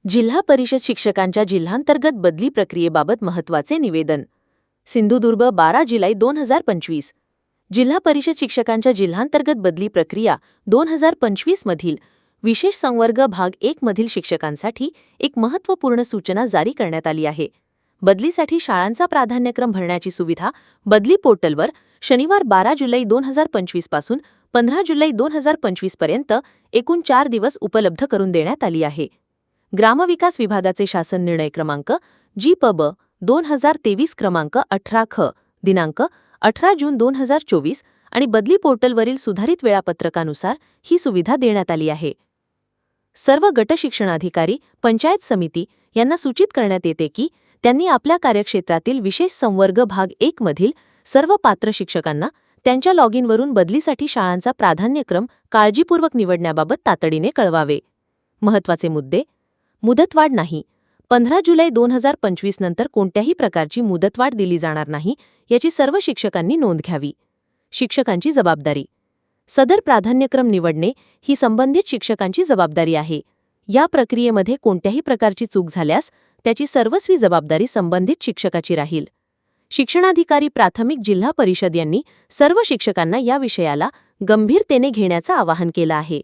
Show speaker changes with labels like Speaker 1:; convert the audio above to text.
Speaker 1: जिल्हा परिषद शिक्षकांच्या जिल्हांतर्गत बदली प्रक्रियेबाबत महत्त्वाचे निवेदन. सिंधुदुर्ग 12 जुलै 2025. जिल्हा परिषद शिक्षकांच्या जिल्हांतर्गत बदली प्रक्रिया 2025 मधील विशेष संवर्ग भाग 1 मधील शिक्षकांसाठी एक महत्त्वपूर्ण सूचना जारी करण्यात आली आहे. बदलीसाठी शाळांचा प्राधान्यक्रम भरण्याची सुविधा बदली पोर्टलवर शनिवार 12 जुलै 2025 पासून 15 जुलै 2025 पर्यंत एकूण 4 दिवस उपलब्ध करून देण्यात आली आहे. ग्रामविकास विभागाचे शासन निर्णय क्रमांक GPB 2023 क्रमांक 18 ख दिनांक 18 जून 2024 आणि बदली पोर्टलवरील सुधारित वेळापत्रकानुसार ही सुविधा देण्यात आली आहे. सर्व गट शिक्षणाधिकारी, पंचायत समिती यांना सूचित करण्यात येते की त्यांनी आपल्या कार्यक्षेत्रातील विशेष संवर्ग भाग 1 मधील सर्व पात्र शिक्षकांना त्यांच्या लॉगिनवरून बदलीसाठी शाळांचा प्राधान्यक्रम काळजीपूर्वक निवडण्याबाबत तातडीने कळवावे. महत्त्वाचे मुद्दे. मुदतवाढ नाही. 15 जुलै 2025 नंतर कोणत्याही प्रकारची मुदतवाढ दिली जाणार नाही याची सर्व शिक्षकांनी नोंद घ्यावी. शिक्षकांची जबाबदारी. सदर प्राधान्यक्रम निवडणे ही संबंधित शिक्षकांची जबाबदारी आहे. या प्रक्रियेमध्ये कोणत्याही प्रकारची चूक झाल्यास त्याची सर्वस्वी जबाबदारी संबंधित शिक्षकाची राहील. शिक्षणाधिकारी प्राथमिक जिल्हा परिषद यांनी सर्व शिक्षकांना या विषयाला गंभीरतेने घेण्याचं आवाहन केलं आहे.